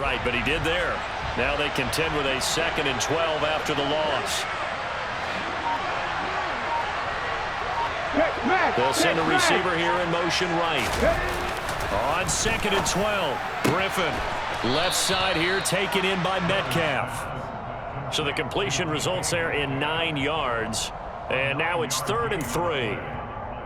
Right, but he did there. Now they contend with a 2nd and 12 after the loss. They'll send a receiver here in motion right. On 2nd and 12, Griffin. Left side here taken in by Metcalf. So the completion results there in 9 yards. And now it's 3rd and 3.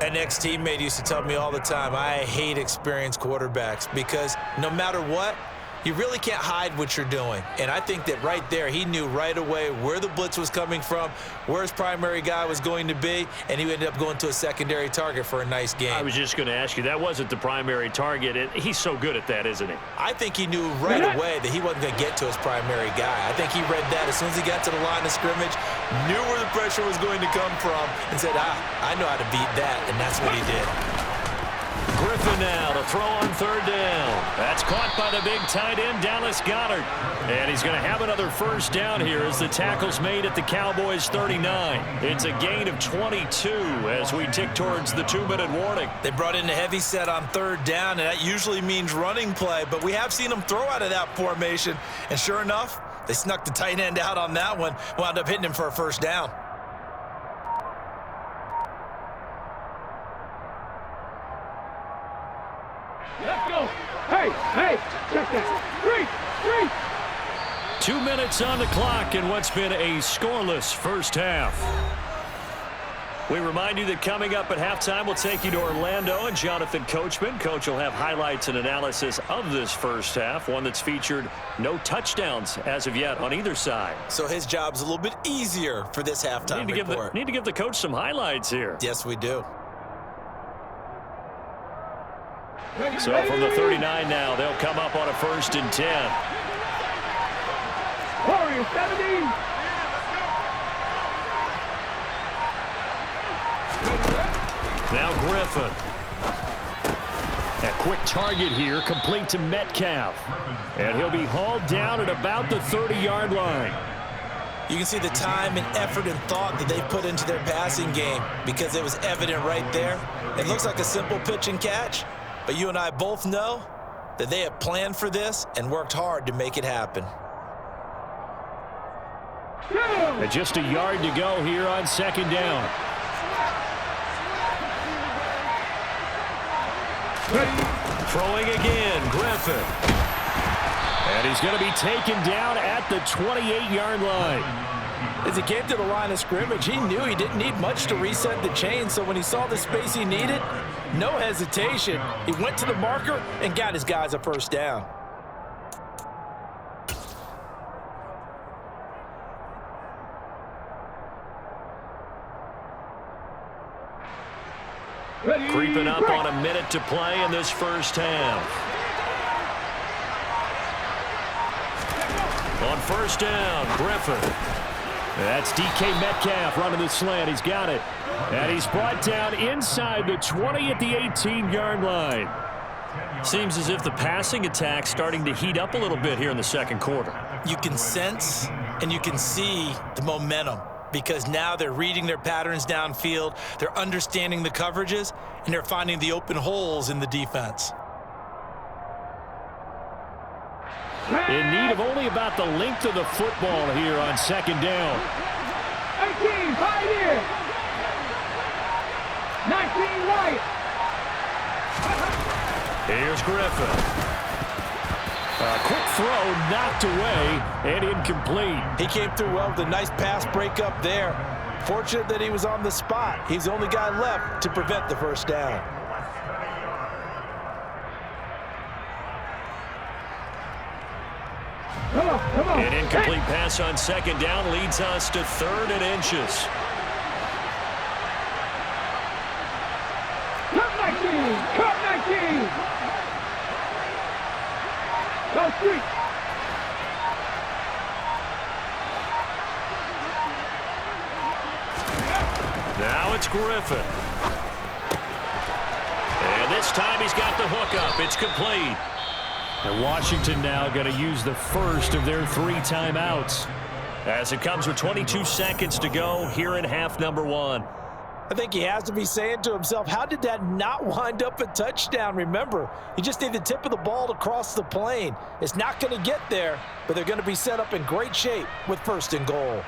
An ex-teammate used to tell me all the time, I hate experienced quarterbacks because no matter what, you really can't hide what you're doing. And I think that right there, he knew right away where the blitz was coming from, where his primary guy was going to be, and he ended up going to a secondary target for a nice game. I was just going to ask you, that wasn't the primary target. He's so good at that, isn't he? I think he knew right away that he wasn't going to get to his primary guy. I think he read that as soon as he got to the line of scrimmage, knew where the pressure was going to come from, and said, I know how to beat that, and that's what he did. Griffin now to throw on 3rd down. That's caught by the big tight end, Dallas Goedert. And he's going to have another 1st down here as the tackle's made at the Cowboys' 39. It's a gain of 22 as we tick towards the 2-minute warning. They brought in a heavy set on 3rd down, and that usually means running play. But we have seen them throw out of that formation. And sure enough, they snuck the tight end out on that one, wound up hitting him for a 1st down. Let's go. Hey, check that. 2 minutes on the clock in what's been a scoreless first half. We remind you that coming up at halftime, we'll take you to Orlando and Jonathan Coachman. Coach will have highlights and analysis of this first half, one that's featured no touchdowns as of yet on either side. So his job's a little bit easier for this halftime report. Need to give the coach some highlights here. Yes, we do. So from the 39 now, they'll come up on a 1st and 10. Warriors 17. Now Griffin. A quick target here, complete to Metcalf. And he'll be hauled down at about the 30-yard line. You can see the time and effort and thought that they put into their passing game because it was evident right there. It looks like a simple pitch and catch. But you and I both know that they have planned for this and worked hard to make it happen. And just a yard to go here on 2nd down. Throwing again, Griffin. And he's going to be taken down at the 28-yard line. As he came to the line of scrimmage, he knew he didn't need much to reset the chain, so when he saw the space he needed, no hesitation. He went to the marker and got his guys a 1st down. Creeping up on a minute to play in this first half. On 1st down, Griffin. That's DK Metcalf running the slant. He's got it. And he's brought down inside the 20 at the 18-yard line. Seems as if the passing attack's starting to heat up a little bit here in the 2nd quarter. You can sense and you can see the momentum because now they're reading their patterns downfield, they're understanding the coverages, and they're finding the open holes in the defense. In need of only about the length of the football here on 2nd down. 18, right here. 19, right. Here's Griffin. A quick throw knocked away and incomplete. He came through well with a nice pass break up there. Fortunate that he was on the spot. He's the only guy left to prevent the 1st down. Come on. An incomplete pass on 2nd down leads us to 3rd and inches. Cut 19. Go 3. Now it's Griffin. And this time he's got the hook up. It's complete. And Washington now going to use the 1st of their 3 timeouts as it comes with 22 seconds to go here in half number 1. I think he has to be saying to himself, how did that not wind up a touchdown? Remember, you just need the tip of the ball to cross the plane. It's not going to get there, but they're going to be set up in great shape with 1st and goal.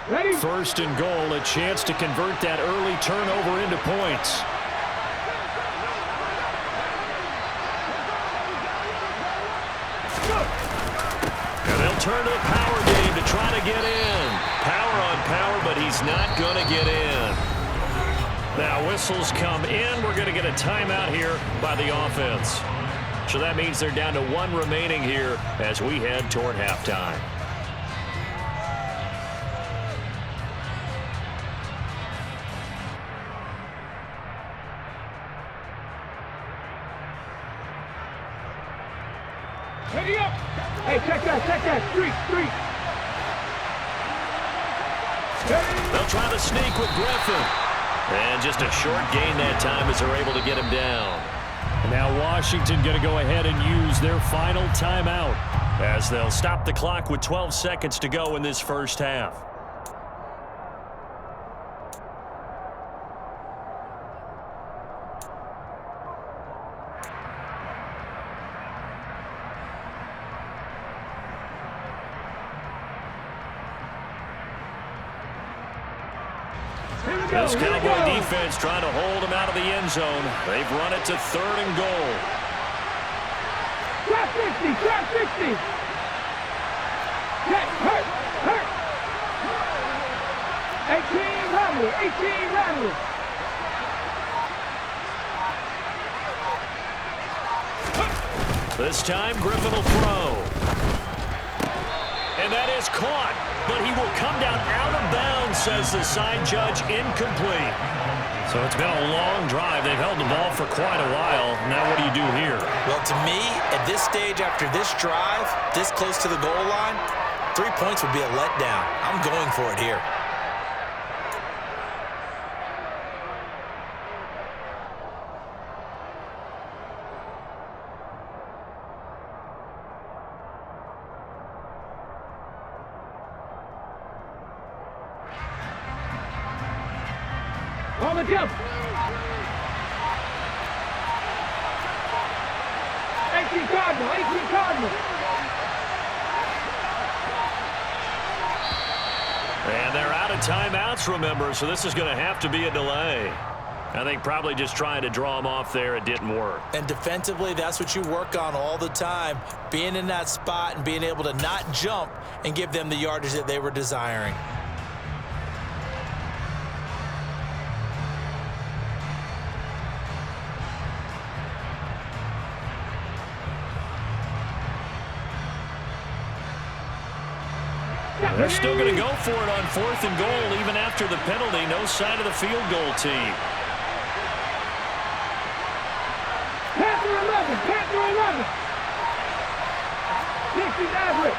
Ready? 1st and goal, a chance to convert that early turnover into points. And they'll turn to the power game to try to get in. Power on power, but he's not going to get in. Now whistles come in. We're going to get a timeout here by the offense. So that means they're down to 1 remaining here as we head toward halftime. Ready up. Hey, check that. Street. They'll try to sneak with Griffin. And just a short gain that time as they're able to get him down. And now Washington going to go ahead and use their final timeout as they'll stop the clock with 12 seconds to go in this first half. This Cowboy defense trying to hold him out of the end zone. They've run it to 3rd and goal. Trap 60. Hurt. 18 rattle. This time Griffin will throw. And that is caught. But he will come down out of bounds, says the sign judge, incomplete. So it's been a long drive. They've held the ball for quite a while. Now what do you do here? Well, to me, at this stage after this drive, this close to the goal line, 3 points would be a letdown. I'm going for it here. On the jump. 18 Cardinal. And they're out of timeouts, remember, so this is going to have to be a delay. I think probably just trying to draw him off there, it didn't work. And defensively, that's what you work on all the time, being in that spot and being able to not jump and give them the yardage that they were desiring. They're still going to go for it on 4th and goal even after the penalty. No sign of the field goal team. Panther 11. 60 Maverick.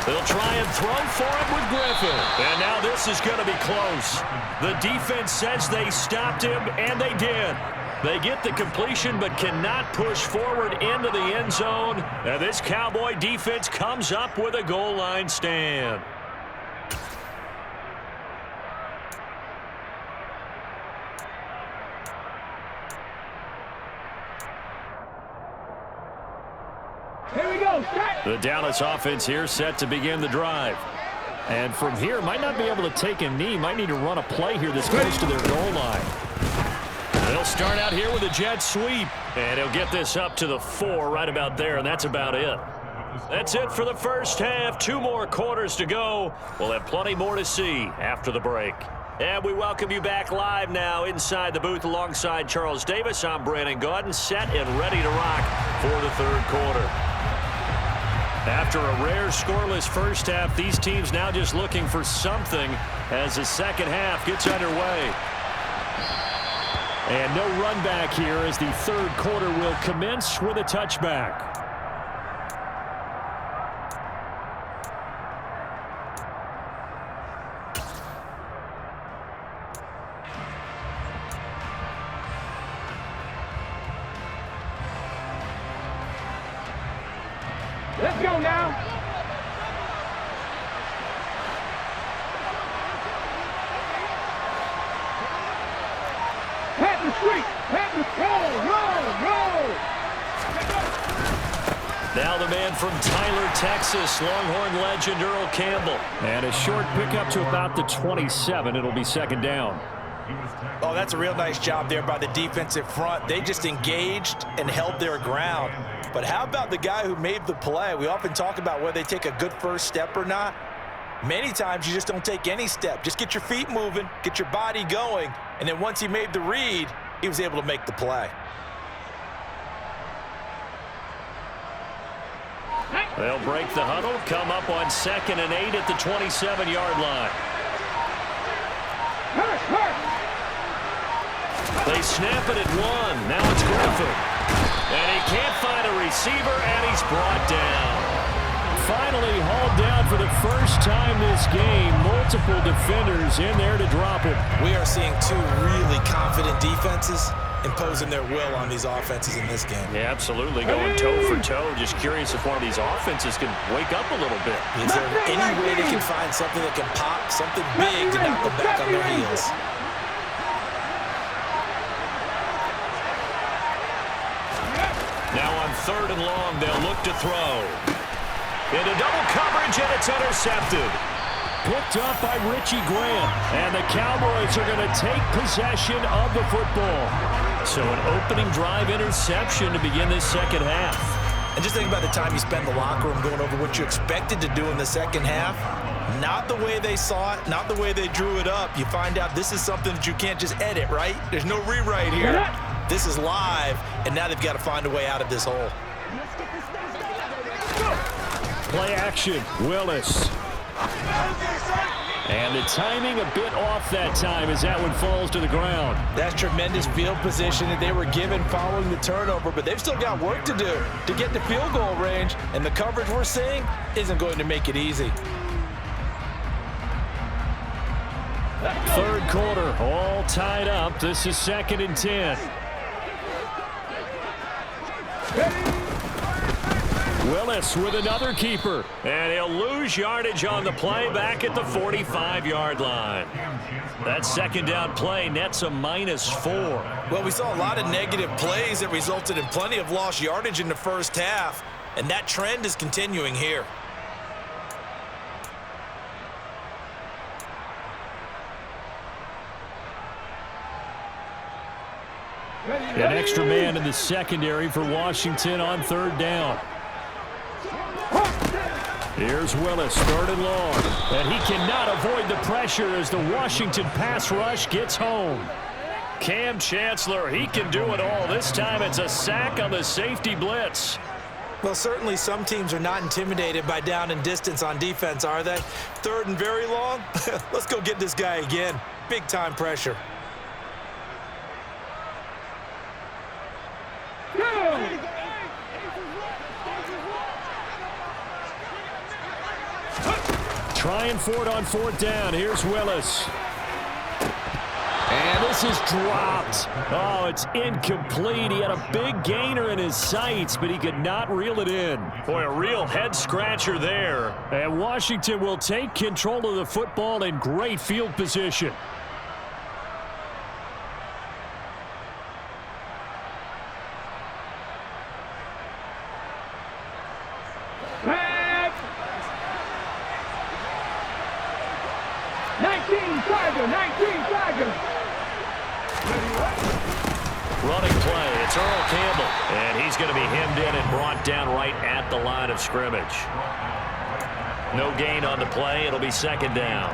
They'll try and throw for him with Griffin. And now this is going to be close. The defense says they stopped him, and they did. They get the completion but cannot push forward into the end zone. And this Cowboy defense comes up with a goal line stand. Here we go. The Dallas offense here set to begin the drive. And from here, might not be able to take a knee. Might need to run a play here that's close to their goal line. They'll start out here with a jet sweep. And he'll get this up to the 4 right about there, and that's about it. That's it for the first half. 2 more quarters to go. We'll have plenty more to see after the break. And we welcome you back live now inside the booth alongside Charles Davis. I'm Brandon Gaudin, set and ready to rock for the 3rd quarter. After a rare scoreless first half, these teams now just looking for something as the second half gets underway. And no run back here as the 3rd quarter will commence with a touchback. Let's go now. man from Tyler, Texas, Longhorn legend Earl Campbell. And a short pickup to about the 27. It'll be second down. Oh, that's a real nice job there by the defensive front. They just engaged and held their ground. But how about the guy who made the play? We often talk about whether they take a good first step or not. Many times you just don't take any step. Just get your feet moving, get your body going, and then once he made the read, he was able to make the play. They'll break the huddle, come up on 2nd and 8 at the 27-yard line. They snap it at 1. Now it's Griffin. And he can't find a receiver, and he's brought down. Finally hauled down for the first time this game. Multiple defenders in there to drop him. We are seeing two really confident defenses imposing their will on these offenses in this game. Yeah, absolutely. Going toe for toe. Just curious if one of these offenses can wake up a little bit. Is there any way they can find something that can pop, something big to knock them back on their heels? Now on 3rd and long, they'll look to throw. Into double coverage, and it's intercepted. Picked up by Richie Graham. And the Cowboys are going to take possession of the football. So an opening drive interception to begin this second half. And just think about the time you spend in the locker room going over what you expected to do in the second half. Not the way they saw it, not the way they drew it up. You find out this is something that you can't just edit, right? There's no rewrite here. This is live, and now they've got to find a way out of this hole. Play action, Willis. And the timing a bit off that time as that one falls to the ground. That's tremendous field position that they were given following the turnover, but they've still got work to do to get to field goal range, and the coverage we're seeing isn't going to make it easy. 3rd quarter, all tied up. This is 2nd and 10. Willis with another keeper. And he'll lose yardage on the play back at the 45-yard line. That second down play nets a -4. Well, we saw a lot of negative plays that resulted in plenty of lost yardage in the first half, and that trend is continuing here. An extra man in the secondary for Washington on 3rd down. Here's Willis, 3rd and long. And he cannot avoid the pressure as the Washington pass rush gets home. Cam Chancellor, he can do it all. This time it's a sack on the safety blitz. Well, certainly some teams are not intimidated by down and distance on defense, are they? 3rd and very long? Let's go get this guy again. Big time pressure. Trying for it on 4th down. Here's Willis. And this is dropped. Oh, it's incomplete. He had a big gainer in his sights, but he could not reel it in. Boy, a real head-scratcher there. And Washington will take control of the football in great field position. Running play, it's Earl Campbell. And he's going to be hemmed in and brought down right at the line of scrimmage. No gain on the play. It'll be 2nd down.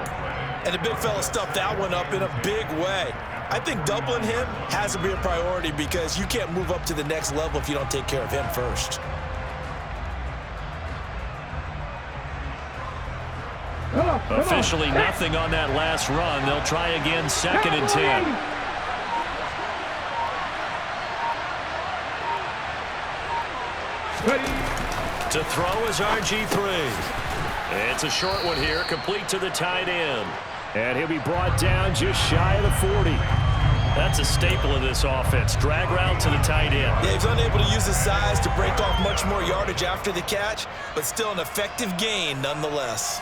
And the big fella stuffed that one up in a big way. I think doubling him has to be a priority because you can't move up to the next level if you don't take care of him first. Officially nothing on that last run. They'll try again, 2nd and 10. To throw is RG3. It's a short one here, complete to the tight end. And he'll be brought down just shy of the 40. That's a staple of this offense. Drag route to the tight end. Yeah, he's unable to use his size to break off much more yardage after the catch, but still an effective gain nonetheless.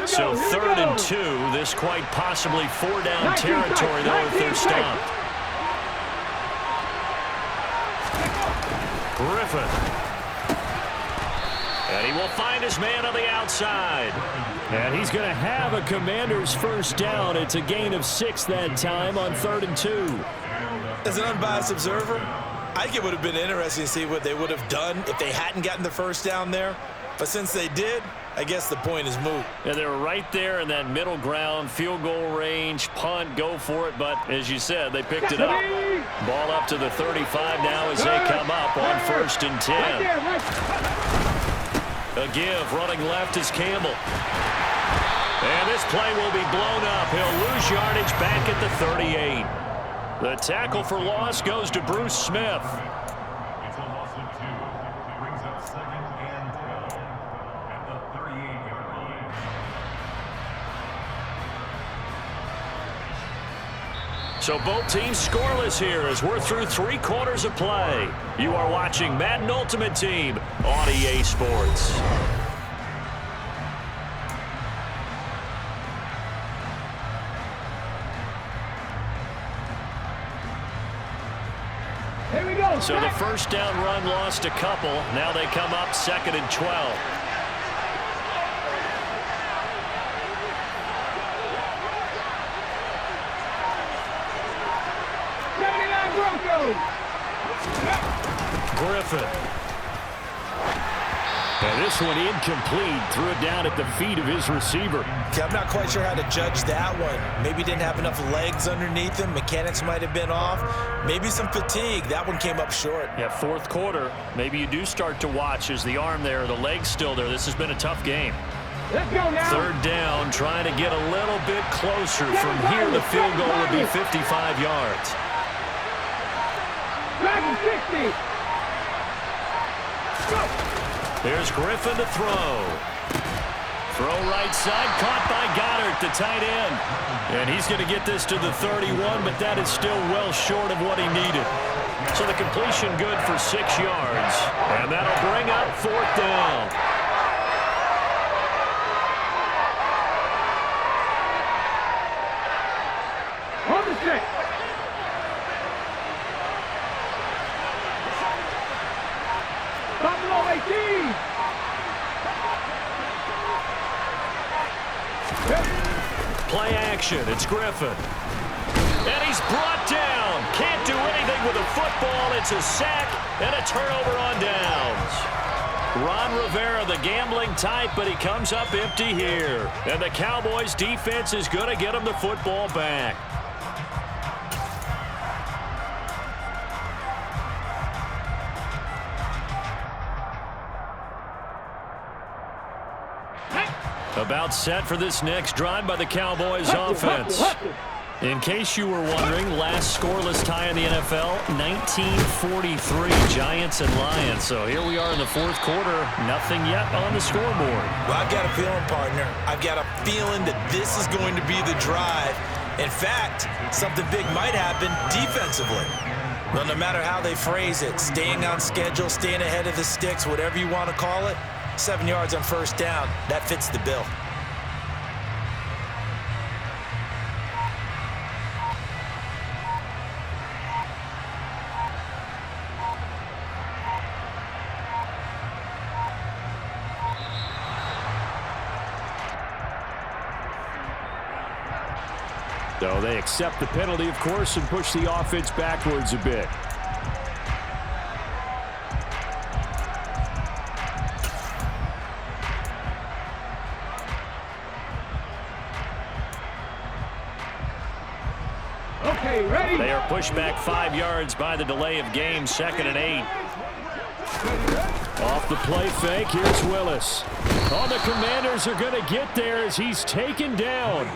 So 3rd and 2. This quite possibly 4-down territory, though, if they're stopped. Griffin. And he will find his man on the outside. And he's going to have a Commanders first down. It's a gain of 6 that time on 3rd and 2. As an unbiased observer, I think it would have been interesting to see what they would have done if they hadn't gotten the first down there. But since they did, I guess the point is moot. Yeah, they were right there in that middle ground, field goal range, punt, go for it. But as you said, they picked it up. Ball up to the 35 now as they come up on 1st and 10. A give, running left is Campbell. And this play will be blown up. He'll lose yardage back at the 38. The tackle for loss goes to Bruce Smith. It's a loss of 2. It brings up 2nd and 12 at the 38-yard line. So both teams scoreless here as we're through 3 quarters of play. You are watching Madden Ultimate Team on EA Sports. Here we go. So the first down run lost a couple. Now they come up 2nd and 12. Griffin. And this one incomplete. Threw it down at the feet of his receiver. Okay, I'm not quite sure how to judge that one. Maybe didn't have enough legs underneath him. Mechanics might have been off. Maybe some fatigue. That one came up short. Yeah, 4th quarter. Maybe you do start to watch as the arm there, the leg's still there. This has been a tough game. Let's go now. 3rd down, trying to get a little bit closer. From here, the field goal would be 55 yards. Dragon 60. Go. Here's Griffin to throw. Throw right side, caught by Goddard, the tight end. And he's going to get this to the 31, but that is still well short of what he needed. So the completion good for 6 yards. And that'll bring up 4th down. On the set. Buffalo 18. Play action. It's Griffin. And he's brought down. Can't do anything with a football. It's a sack and a turnover on downs. Ron Rivera, the gambling type, but he comes up empty here. And the Cowboys' defense is going to get him the football back. About set for this next drive by the Cowboys offense. In case you were wondering, last scoreless tie in the NFL, 1943, Giants and Lions. So here we are in the 4th quarter, nothing yet on the scoreboard. Well, I've got a feeling, partner. I've got a feeling that this is going to be the drive. In fact, something big might happen defensively. Well, no matter how they phrase it, staying on schedule, staying ahead of the sticks, whatever you want to call it, 7 yards on 1st down, that fits the bill. So they accept the penalty, of course, and push the offense backwards a bit. Okay, ready. They are pushed back 5 yards by the delay of game, 2nd and 8. Off the play fake, here's Willis. Oh, the Commanders are going to get there as he's taken down.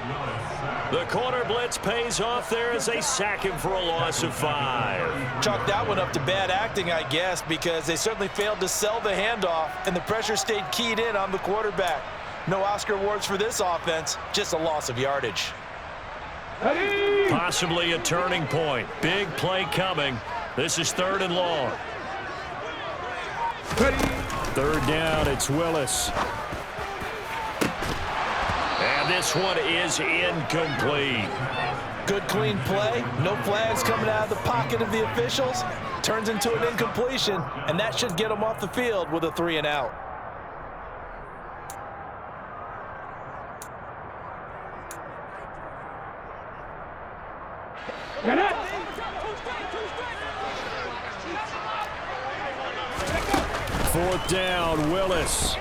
The corner blitz pays off there as they sack him for a loss of 5. Chalk that one up to bad acting, I guess, because they certainly failed to sell the handoff, and the pressure stayed keyed in on the quarterback. No Oscar awards for this offense, just a loss of yardage. Ready. Possibly a turning point. Big play coming. This is 3rd and long. Ready. 3rd down, it's Willis. And this one is incomplete. Good, clean play. No flags coming out of the pocket of the officials. Turns into an incompletion, and that should get them off the field with a 3-and-out. Get it! Fourth down, Willis.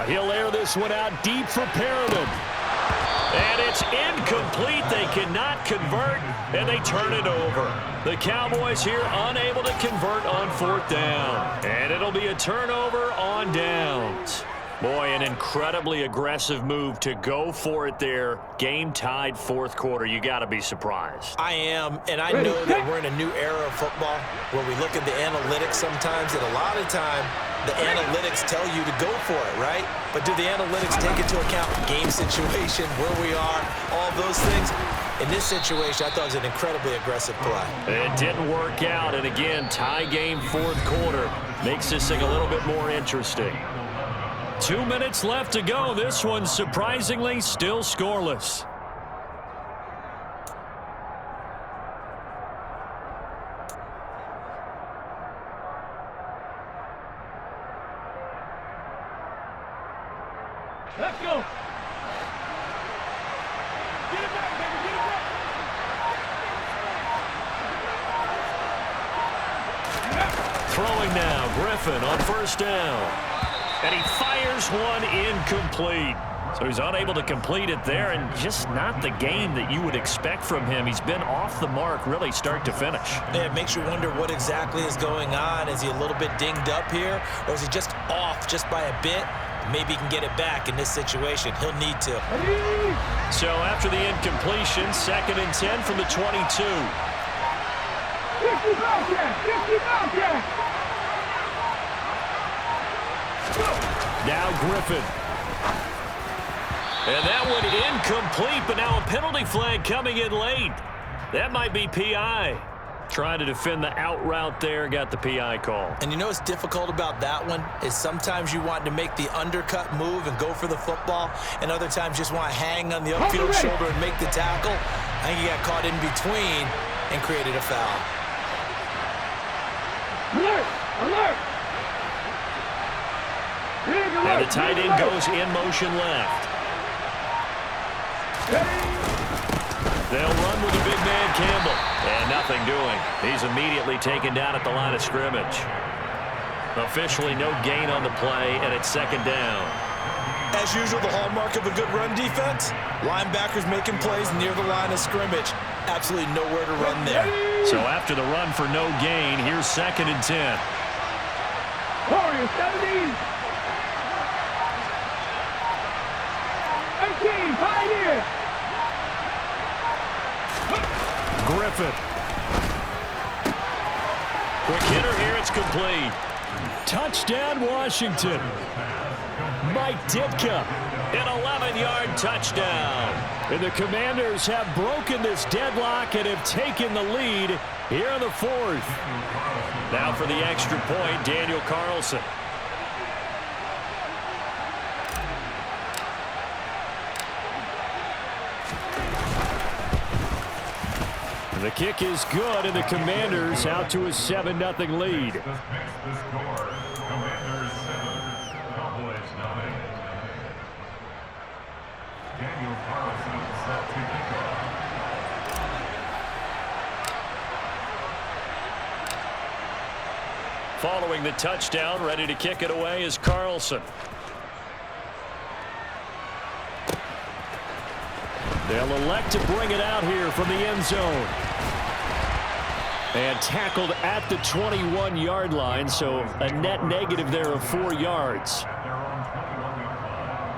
He'll air this one out deep for Perriman. And it's incomplete. They cannot convert, and they turn it over. The Cowboys here unable to convert on fourth down. And it'll be a turnover on downs. Boy, an incredibly aggressive move to go for it there. Game tied fourth quarter. You got to be surprised. I am, and I know that we're in a new era of football where we look at the analytics sometimes, and a lot of time the analytics tell you to go for it, right? But do the analytics take into account game situation, where we are, all those things? In this situation, I thought it was an incredibly aggressive play. It didn't work out, and again, tie game fourth quarter makes this thing a little bit more interesting. 2 minutes left to go. This one surprisingly still scoreless. Let's go. Get it back, baby. Get it back. Throwing now, Griffin on first down. And he fires one incomplete. So he's unable to complete it there, and just not the game that you would expect from him. He's been off the mark really start to finish. Yeah, it makes you wonder what exactly is going on. Is he a little bit dinged up here, or is he just off just by a bit? Maybe he can get it back in this situation. He'll need to. So after the incompletion, 2nd and 10 from the 22. 50 Bobcat! 50 Bobcat! Now Griffin. And that one incomplete, but now a penalty flag coming in late. That might be PI. Trying to defend the out route there, got the PI call. And you know what's difficult about that one is sometimes you want to make the undercut move and go for the football, and other times you just want to hang on the upfield shoulder and make the tackle. I think he got caught in between and created a foul. Alert! Alert! And the tight end goes in motion left. They'll run with the big man, Campbell. And nothing doing. He's immediately taken down at the line of scrimmage. Officially no gain on the play, and it's 2nd down. As usual, the hallmark of a good run defense, linebackers making plays near the line of scrimmage. Absolutely nowhere to run there. So after the run for no gain, here's 2nd and 10. Warriors 17! 18, Pioneer! Griffin. Quick hitter here, it's complete. Touchdown, Washington. Mike Ditka, an 11-yard touchdown. And the Commanders have broken this deadlock and have taken the lead here in the 4th. Now for the extra point, Daniel Carlson. The kick is good, and the Commanders out to a 7-0 lead. The score, Commanders 7, Cowboys 9. Daniel Carlson set to kick off. Following the touchdown, ready to kick it away is Carlson. They'll elect to bring it out here from the end zone. And tackled at the 21-yard line, so a net negative there of 4 yards. At their own 21-yard line.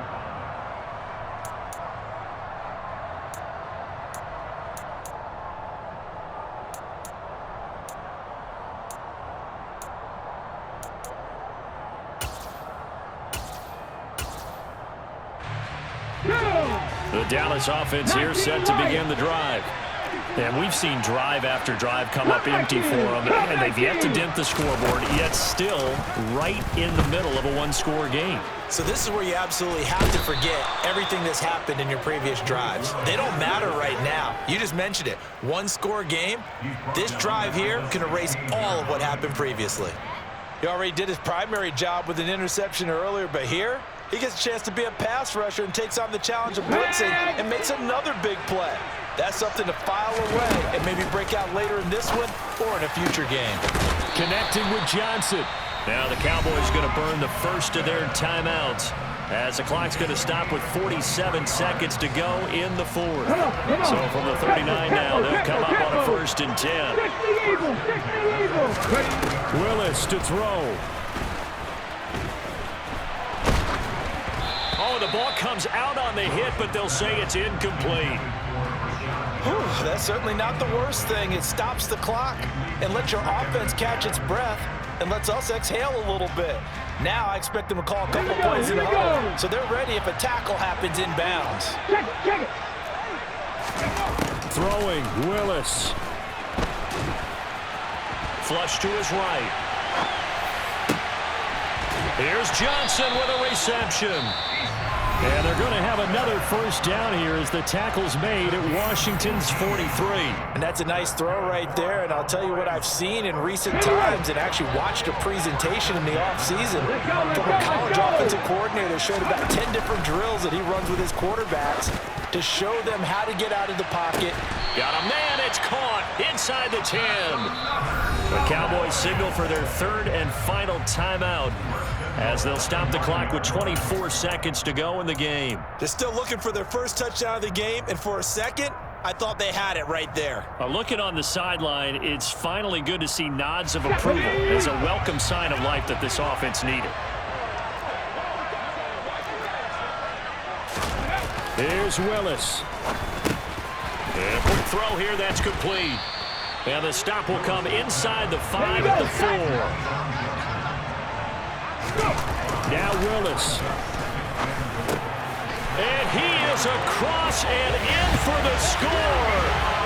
The Dallas offense here set to begin the drive. And we've seen drive after drive come up empty for them, and they've yet to dent the scoreboard, yet still right in the middle of a one-score game. So this is where you absolutely have to forget everything that's happened in your previous drives. They don't matter right now. You just mentioned it. One-score game. This drive here can erase all of what happened previously. He already did his primary job with an interception earlier, but here he gets a chance to be a pass rusher and takes on the challenge of blitzing and makes another big play. That's something to file away and maybe break out later in this one or in a future game. Connecting with Johnson. Now the Cowboys going to burn the first of their timeouts as the clock's going to stop with 47 seconds to go in the fourth. So from the 39 now, they'll come up on a 1st and 10. Willis to throw. Oh, the ball comes out on the hit, but they'll say it's incomplete. Whew, that's certainly not the worst thing. It stops the clock and lets your offense catch its breath and lets us exhale a little bit. Now I expect them to call a couple plays in the huddle, so they're ready if a tackle happens inbounds. Throwing, Willis. Flush to his right. Here's Johnson with a reception. And they're going to have another first down here as the tackle's made at Washington's 43. And that's a nice throw right there. And I'll tell you what I've seen in recent times and actually watched a presentation in the offseason from a college offensive coordinator that showed about 10 different drills that he runs with his quarterbacks to show them how to get out of the pocket. Got a man, it's caught inside the 10. The Cowboys signal for their 3rd and final timeout as they'll stop the clock with 24 seconds to go in the game. They're still looking for their first touchdown of the game, and for a second, I thought they had it right there. Looking on the sideline, it's finally good to see nods of approval. It's a welcome sign of life that this offense needed. Here's Willis. And a quick throw here, that's complete. And the stop will come inside the 5 at the 4. Now Willis. And he is across and in for the score.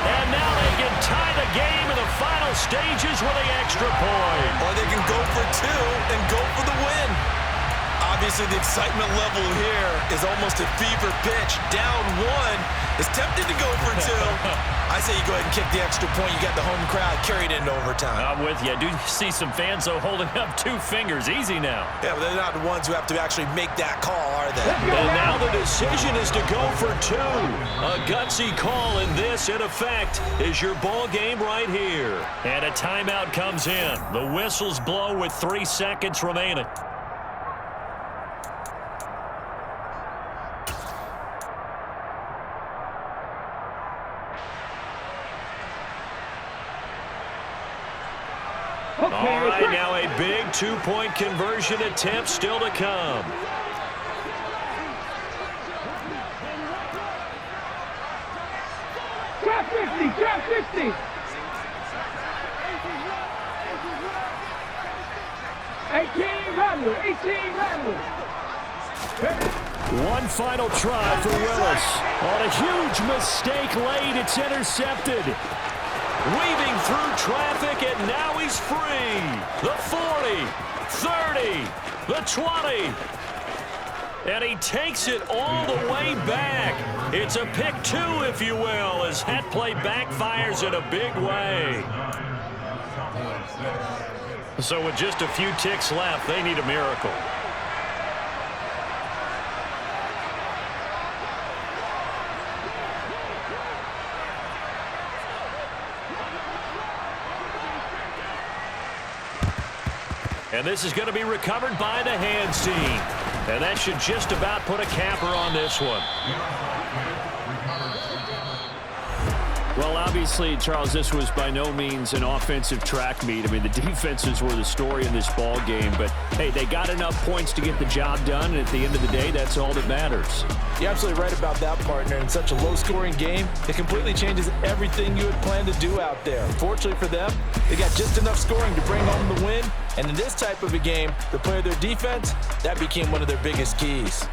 And now they can tie the game in the final stages with the extra point. Or they can go for 2 and go for the win. Obviously, the excitement level here is almost a fever pitch. Down 1 is tempted to go for 2. I say you go ahead and kick the extra point. You got the home crowd carried into overtime. I'm with you. I do see some fans, though, holding up 2 fingers. Easy now. Yeah, but they're not the ones who have to actually make that call, are they? And now the decision is to go for 2. A gutsy call, and this, in effect, is your ball game right here. And a timeout comes in. The whistles blow with 3 seconds remaining. All right, now a big 2-point conversion attempt still to come. Trap 50, trap 50. 18 Rattler, 18 Rattler. One final try for Willis. On a huge mistake late, it's intercepted. Weaving through traffic, and now he's free. The 40, 30, the 20. And he takes it all the way back. It's a pick 2, if you will, as that play backfires in a big way. So with just a few ticks left, they need a miracle. And this is going to be recovered by the hands team. And that should just about put a capper on this one. Well, obviously, Charles, this was by no means an offensive track meet. I mean, the defenses were the story in this ball game. But, hey, they got enough points to get the job done. And at the end of the day, that's all that matters. You're absolutely right about that, partner. In such a low-scoring game, it completely changes everything you had planned to do out there. Fortunately for them, they got just enough scoring to bring home the win. And in this type of a game, to play their defense, that became one of their biggest keys.